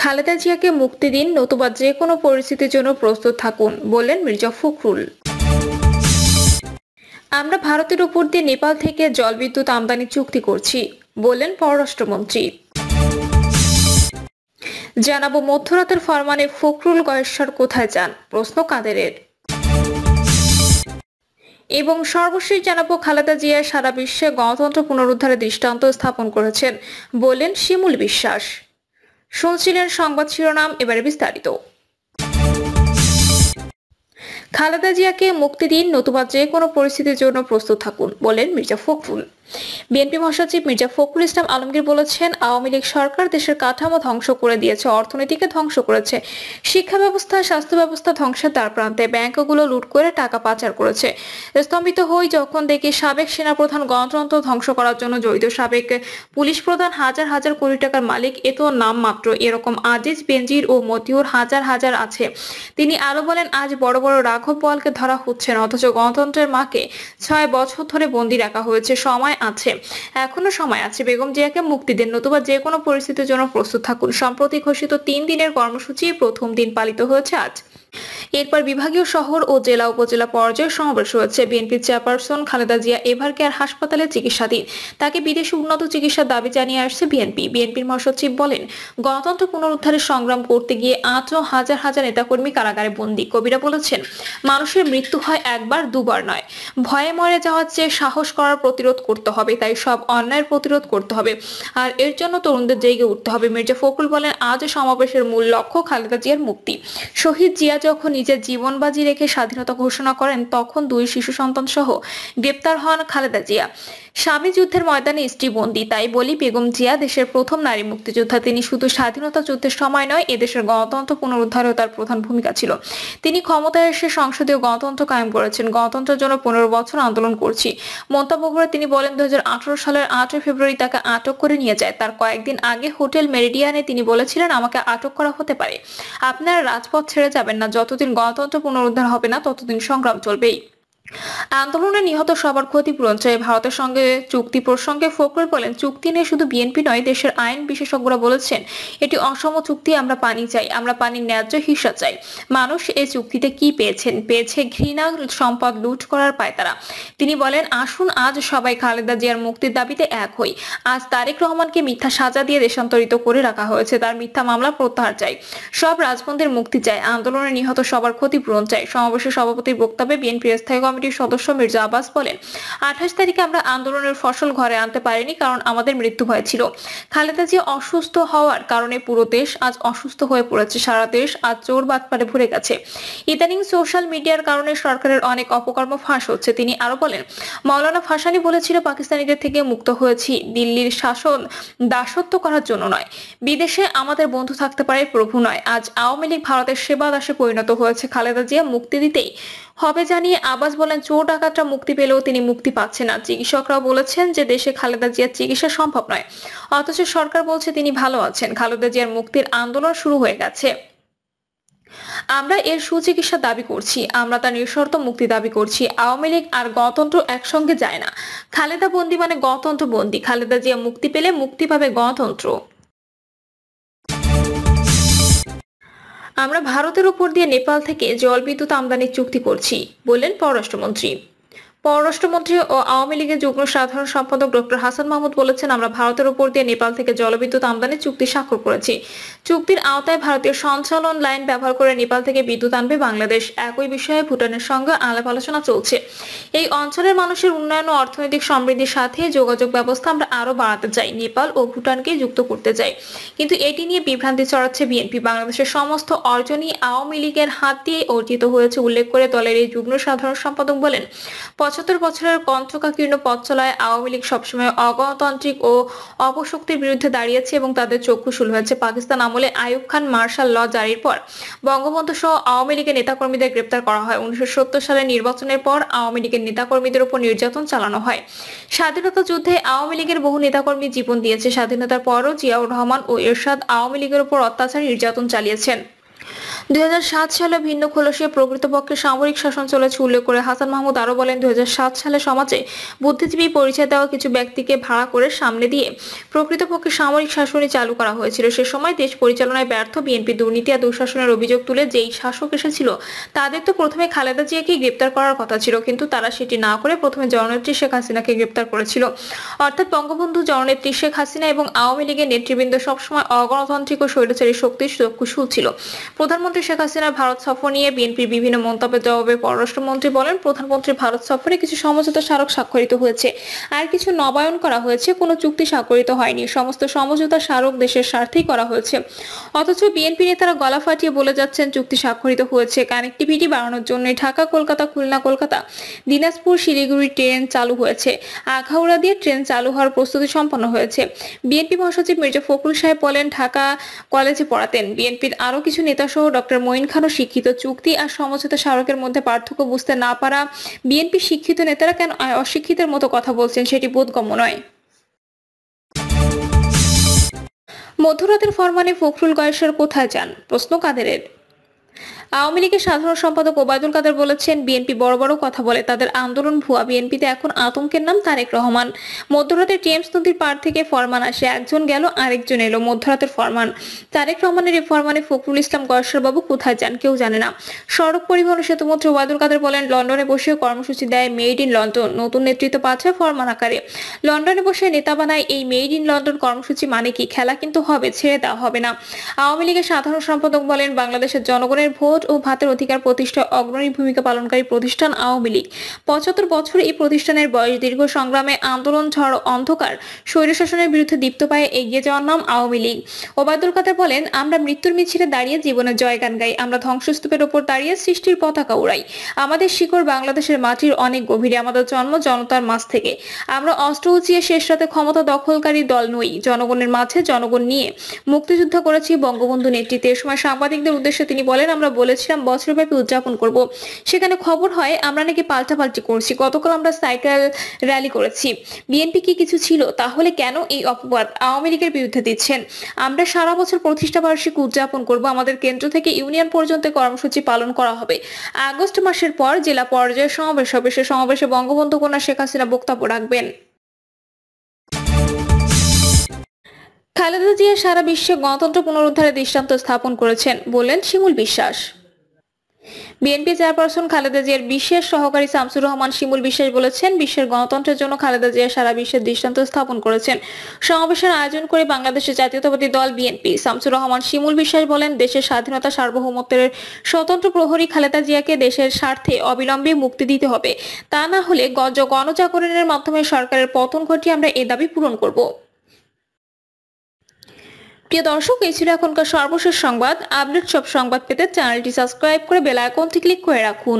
খালেদা জিয়াকে মুক্তি দিন, নতুবা যে কোনো পরিস্থিতির জন্য প্রস্তুত থাকুন, বললেন মির্জা ফখরুল। আমরা ভারতের উপর দিয়ে নেপাল থেকে জলবিদ্যুৎ আমদানি চুক্তি করছি, বললেন পররাষ্ট্রমন্ত্রী। জানাবো মধ্যরাতের ফরমানে ফখরুল গয়েশ্বর কোথায় যান, প্রশ্ন কাদেরের। এবং সর্বশেষ জানাবো খালেদা জিয়া সারা বিশ্বে গণতন্ত্র পুনরুদ্ধারের দৃষ্টান্ত স্থাপন করেছেন, বললেন শিমুল বিশ্বাস। শুনছিলেন সংবাদ শিরোনাম, এবারে বিস্তারিত। খালেদা জিয়াকে মুক্তি দিন, নতুবা যে কোনো পরিস্থিতির জন্য প্রস্তুত থাকুন, বলেন মির্জা ফখরুল। বিএনপি মহাসচিব মির্জা ফখরুল ইসলাম আলমগীর বলেছেন, আওয়ামী লীগ সরকার দেশের কাঠামো ধ্বংস করে দিয়েছে, অর্থনীতিকে ধ্বংস করেছে, শিক্ষা ব্যবস্থা, স্বাস্থ্য ব্যবস্থা ধ্বংসের দ্বারপ্রান্তে, ব্যাংকগুলো লুট করে টাকা পাচার করেছে। স্তম্ভিত হই যখন দেখি সাবেক সেনাপ্রধান গণতন্ত্র ধ্বংস করার জন্য জড়িত, সাবেক পুলিশ প্রধান হাজার হাজার কোটি টাকার মালিক, এ তো নাম মাত্র, এরকম আজিজ, বেনজির ও মতিউর হাজার হাজার আছে। তিনি আরো বলেন, আজ বড় বড় রাঘব বোয়ালকে ধরা হচ্ছে না, অথচ গণতন্ত্রের মাকে 6 বছর ধরে বন্দী রাখা হয়েছে। সময় আছে, এখনো সময় আছে। বেগম জিয়াকে মুক্তি দেন, নতুবা যে কোনো পরিস্থিতির জন্য প্রস্তুত থাকুন। সম্প্রতি ঘোষিত 3 দিনের কর্মসূচি প্রথম দিন পালিত হয়েছে আজ। এরপর বিভাগীয় শহর ও জেলা উপজেলা পর্যায়ে সমাবেশ হয়েছে। BNP chairperson Khaleda Zia ever care হাসপাতালে চিকিৎসাধীন, তাকে বিদেশে উন্নত চিকিৎসার দাবি জানিয়ে আসছে বিএনপি। বিএনপির মহাসচিব বলেন, গণতন্ত্র পুনরুদ্ধারের সংগ্রাম করতে গিয়ে আজও হাজার হাজার নেতাকর্মী কারাগারে বন্দী। কবিরা বলেছেন, মানুষের মৃত্যু হয় একবার দুবার নয়, ভয়ে মরে যাওয়ার চেয়ে সাহস করার প্রতিরোধ করতে হবে, তাই সব অন্যায়ের প্রতিরোধ করতে হবে, আর এর জন্য তরুণদের জেগে উঠতে হবে। মির্জা ফখরুল বলেন, আজ সমাবেশের মূল লক্ষ্য খালেদা জিয়ার মুক্তি। শহীদ জিয়া যখন নিজের জীবন বাজি রেখে স্বাধীনতা ঘোষণা করেন, তখন 2 শিশু সন্তান সহ গ্রেপ্তার হন খালেদা জিয়া। স্বামী যুদ্ধের ময়দানে স্ত্রী বন্দী, তাই বলি বেগম জিয়া দেশের প্রথম নারী মুক্তিযোদ্ধা। তিনি শুধু স্বাধীনতা যুদ্ধের সময় নয়, এদেশের গণতন্ত্র পুনরুদ্ধারেও তার প্রধান ভূমিকা ছিল। তিনি ক্ষমতায় এসে সংসদীয় গণতন্ত্র কায়েম করেছেন। গণতন্ত্রের জন্য 15 বছর আন্দোলন করছি মন্তব্য করে তিনি বলেন, 2018 সালের 8 ফেব্রুয়ারি তাকে আটক করে নিয়ে যায়। তার কয়েকদিন আগে হোটেল মেরিডিয়ানে তিনি বলেছিলেন, আমাকে আটক করা হতে পারে, আপনারা রাজপথ ছেড়ে যাবেন না, যতদিন গণতন্ত্র পুনরুদ্ধার হবে না ততদিন সংগ্রাম চলবেই। আন্দোলনে নিহত সবার ক্ষতিপূরণ চাই। ভারতের সঙ্গে চুক্তি প্রসঙ্গে ফখরুল বলেন, চুক্তি নিয়ে শুধু বিএনপি নয়, দেশের আইন বিশেষজ্ঞরা বলেছেন এটি অসম চুক্তি। আমরা পানি চাই, আমরা পানির ন্যায্য হিস্সা চাই। মানুষ এই চুক্তিতে কি পেয়েছে ঘৃণা, সম্পদ লুট করার পায়তারা। তিনি বলেন, আসুন আজ সবাই খালেদা জিয়ার মুক্তির দাবিতে এক হই। আজ তারেক রহমানকে মিথ্যা সাজা দিয়ে দেশান্তরিত করে রাখা হয়েছে, তার মিথ্যা মামলা প্রত্যাহার চাই। সব রাজবন্দির মুক্তি চাই, আন্দোলনে নিহত সবার ক্ষতিপূরণ চাই। সমাবেশের সভাপতির বক্তব্যে বিএনপির স্থায়ী কমিটির সদস্য মির্জা আব্বাস বলেন, 28 তারিখে আমরা আন্দোলনের ফসল ঘরে আনতে পারিনি, কারণ আমাদের মৃত্যু ভয় ছিল। খালেদা জিয়া অসুস্থ হওয়ার কারণে পুরো দেশ আজ অসুস্থ হয়ে পড়েছে। সারা দেশ আজ চোর বাটপারে ভরে গেছে। ইদানিং সোশ্যাল মিডিয়ার কারণে সরকারের অনেক অপকর্ম ফাঁস হচ্ছে। তিনি আরো বলেন, মাওলানা ভাসানী বলেছিল, পাকিস্তানিদের থেকে মুক্ত হয়েছি দিল্লির শাসন দাসত্ব করার জন্য নয়, বিদেশে আমাদের বন্ধু থাকতে পারে, প্রভু নয়। আজ আওয়ামী লীগ ভারতের সেবা দাসে পরিণত হয়েছে। খালেদা জিয়া মুক্তি দিতেই হবে জানিয়ে আব্বাস বলেন, চোর ডাকাতরা মুক্তি পেলেও তিনি মুক্তি পাচ্ছে না। চিকিৎসকরাও বলেছেন যে দেশে খালেদা জিয়ার চিকিৎসা সম্ভব নয়, অথচ সরকার বলছে তিনি ভালো আছেন। খালেদা জিয়ার মুক্তির আন্দোলন শুরু হয়ে গেছে। আমরা এর সুচিকিৎসা দাবি করছি, আমরা তার নিঃশর্ত মুক্তি দাবি করছি। আওয়ামী লীগ আর গণতন্ত্র একসঙ্গে যায় না। খালেদা বন্দী মানে গণতন্ত্র বন্দী। খালেদা জিয়া মুক্তি পেলে মুক্তি পাবে গণতন্ত্র। আমরা ভারতের উপর দিয়ে নেপাল থেকে জলবিদ্যুৎ আমদানির চুক্তি করছি, বললেন পররাষ্ট্রমন্ত্রী। পররাষ্ট্রমন্ত্রী ও আওয়ামী লীগের যুগ্ম সাধারণ সম্পাদক ডক্টর হাসান মাহমুদ বলেছেন, আমরা ভারতের উপর দিয়ে নেপাল থেকে জলবিদ্যুৎ আমদানির চুক্তি স্বাক্ষর করেছি। চুক্তির আওতায় ভারতীয় সঞ্চালন লাইন ব্যবহার করে নেপাল থেকে বিদ্যুৎ আনবে বাংলাদেশ। একই বিষয়ে ভুটানের সঙ্গে আলাপ আলোচনা চলছে। এই অঞ্চলের মানুষের উন্নয়ন ও অর্থনৈতিক সমৃদ্ধির সাথে যোগাযোগ ব্যবস্থা আমরা আরো বাড়াতে চাই, নেপাল ও ভুটানকে যুক্ত করতে চাই। কিন্তু এটি নিয়ে বিভ্রান্তি ছড়াচ্ছে বিএনপি। বাংলাদেশের সমস্ত অর্জনই আওয়ামী লীগের হাত দিয়ে অর্জিত হয়েছে উল্লেখ করে দলের এই যুগ্ম সাধারণ সম্পাদক বলেন, 75 বছরের কণ্ঠকাকীর্ণ পথ চলায় আওয়ামী লীগ সবসময় অগণতান্ত্রিক ও অপশক্তির বিরুদ্ধে দাঁড়িয়েছে এবং তাদের চক্ষুশূল হয়েছে। পাকিস্তান আমলে আইয়ুব খান মার্শাল ল জারির পর বঙ্গবন্ধু সহ আওয়ামী লীগের নেতাকর্মীদের গ্রেপ্তার করা হয়। 1970 সালের নির্বাচনের পর আওয়ামী লীগের নেতাকর্মীদের উপর নির্যাতন চালানো হয়। স্বাধীনতা যুদ্ধে আওয়ামী লীগের বহু নেতাকর্মী জীবন দিয়েছে। স্বাধীনতার পরও জিয়াউর রহমান ও এরশাদ আওয়ামী লীগের উপর অত্যাচার নির্যাতন চালিয়েছেন। 2007 সালে ভিন্ন খোলসে প্রকৃতপক্ষে সামরিক শাসন চলেছে উল্লেখ করে হাসান মাহমুদ আরো বলেন, 2007 সালে সমাজে বুদ্ধিজীবী পরিচয় দেওয়া কিছু ব্যক্তিকে ভাড়া করে সামনে দিয়ে প্রকৃতপক্ষে সামরিক শাসনই চালু করা হয়েছিল। সে সময় দেশ পরিচালনায় ব্যর্থ বিএনপি দুর্নীতি আর দুঃশাসনের অভিযোগ তুলে যেই শাসক এসেছিল তাদের তো প্রথমে খালেদা জিয়াকে গ্রেপ্তার করার কথা ছিল, কিন্তু তারা সেটি না করে প্রথমে জননেত্রী শেখ হাসিনাকে গ্রেপ্তার করেছিল। অর্থাৎ বঙ্গবন্ধু, জননেত্রী শেখ হাসিনা এবং আওয়ামী লীগের নেতৃবৃন্দ সবসময় অগণতান্ত্রিক ও স্বৈরাচারী শক্তির কুশল ছিল। প্রধানমন্ত্রী শেখ হাসিনার ভারত সফর নিয়ে বিএনপির বিভিন্ন মন্তব্যের জবাবে পররাষ্ট্রমন্ত্রী বলেন, প্রধানমন্ত্রীর ভারত সফরে কিছু সমঝোতা স্মারক স্বাক্ষরিত হয়েছে আর কিছু নবায়ন করা হয়েছে, কোনো চুক্তি স্বাক্ষরিত হয়নি। সমস্ত সমঝোতা স্মারক দেশের স্বার্থেই করা হয়েছে। অথচ বিএনপি নেতারা গলা ফাটিয়ে বলে যাচ্ছেন চুক্তি স্বাক্ষরিত হয়েছে কানেক্টিভিটি বাড়ানোর জন্য। ঢাকা কলকাতা, খুলনা কলকাতা, দিনাজপুর শিলিগুড়ি ট্রেন চালু হয়েছে, আখাউড়া দিয়ে ট্রেন চালু হওয়ার প্রস্তুতি সম্পন্ন হয়েছে। বিএনপি মহাসচিব মির্জা ফখরুল সাহেব বলেন, ঢাকা কলেজে পড়াতেন। বিএনপির আরো কিছু নেতা সহ ডক্টর মঈন খানও শিক্ষিত। চুক্তি আর সমঝোতা স্মারকের মধ্যে পার্থক্য বুঝতে না পারা বিএনপি শিক্ষিত নেতারা কেন অশিক্ষিতের মতো কথা বলছেন সেটি বোধগম্য নয়। মধ্যরাতের ফরমানে ফখরুল গয়েশ্বর কোথায় যান, প্রশ্ন কাদেরের। আওয়ামী লীগের সাধারণ সম্পাদক ওবায়দুল কাদের বলেছেন, বিএনপি বড় বড় কথা বলে, তাদের আন্দোলন ভুয়া। বিএনপিতে এখন আতঙ্কের নাম তারেক রহমান। মধ্যরাতে টেমস নদীর পার থেকে ফরমান আসে, একজন গেল আরেকজন এলো, মধ্যরাতের ফরমান। তারেক রহমানের এই ফরমানে ফখরুল ইসলাম গয়েশ্বর বাবু কোথায় যান কেউ জানে না। সড়ক পরিবহন ও সেতুমন্ত্রী ওবায়দুল কাদের বলেন, লন্ডনে বসে কর্মসূচি দেয় মেড ইন লন্ডন, নতুন নেতৃত্ব পাচ্ছে ফরমান আকারে। লন্ডনে বসে নেতা বানায় এই মেড ইন লন্ডন কর্মসূচি মানে কি? খেলা কিন্তু হবে, ছেড়ে দেওয়া হবে না। আওয়ামী লীগের সাধারণ সম্পাদক বলেন, বাংলাদেশের জনগণের ভোট ও ভাতের অধিকার প্রতিষ্ঠায় অগ্রণী ভূমিকা পালনকারী প্রতিষ্ঠান আওয়ামী লীগ। 75 বছর এই প্রতিষ্ঠানের বয়স। দীর্ঘ সংগ্রামে আন্দোলন, ঝড়, অন্ধকার, স্বৈরশাসনের বিরুদ্ধে দীপ্ত পায়ে এগিয়ে যাওয়ার নাম আওয়ামী লীগ। ওবায়দুল কাদের বলেন, আমরা মৃত্যুর মিছিলে দাঁড়িয়ে জীবনের জয়গান গাই, আমরা ধ্বংসস্তূপের ওপর দাঁড়িয়ে সৃষ্টির পতাকা উড়াই। আমাদের শিকড় বাংলাদেশের মাটির অনেক গভীরে, আমাদের জন্ম জনতার মাঝ থেকে। আমরা অস্ত্র উঁচিয়ে শেষ রাতে ক্ষমতা দখলকারী দল নই, জনগণের মাঝে জনগণ নিয়ে মুক্তিযুদ্ধ করেছি বঙ্গবন্ধু নেতৃত্বে। এ সময় সাংবাদিকদের উদ্দেশ্যে তিনি বলেন, আমরা বলেছিলাম বছরব্যাপী উদযাপন করব, সেখানে খবর হয় আমরা নাকি পাল্টাপাল্টি করছি। গতকাল আমরা সাইকেল র্যালি করেছি। বিএনপি কি কিছু ছিল? তাহলে কেন এই অপবাদ আওয়ামী লীগের বিরুদ্ধে দিচ্ছেন? আমরা সারা বছর প্রতিষ্ঠা বার্ষিকী উদযাপন করব, আমাদের কেন্দ্র থেকে ইউনিয়ন পর্যন্ত কর্মসূচি পালন করা হবে। আগস্ট মাসের পর জেলা পর্যায়ে সমাবেশ হবে, সে সমাবেশে বঙ্গবন্ধু কন্যা শেখ হাসিনা বক্তব্য রাখবেন। খালেদা জিয়া সারা বিশ্বে গণতন্ত্র পুনরুদ্ধারে দৃষ্টান্ত স্থাপন করেছেন বললেন শিমুল বিশ্বাস। বিএনপি চেয়ারপারসন খালেদা জিয়ার বিশেষ সহকারী শামসুর রহমান শিমুল বিশ্বাস বলেছেন, বিশ্বের গণতন্ত্রের জন্য খালেদা জিয়া সারা বিশ্বের দৃষ্টান্ত স্থাপন করেছেন। সমাবেশের আয়োজন করে বাংলাদেশের জাতীয়তাবাদী দল বিএনপি। শামসুর রহমান শিমুল বিশ্বাস বলেন, দেশের স্বাধীনতা সার্বভৌমত্বের স্বতন্ত্র প্রহরী খালেদা জিয়াকে দেশের স্বার্থে অবিলম্বে মুক্তি দিতে হবে। তা না হলে গণজাগরণের মাধ্যমে সরকারের পতন ঘটিয়ে আমরা এ দাবি পূরণ করব। প্রিয় দর্শক, এই ছিল এখনকার সর্বশেষ সংবাদ। আপডেট সব সংবাদ পেতে চ্যানেলটি সাবস্ক্রাইব করে বেল আইকনটি ক্লিক করে রাখুন।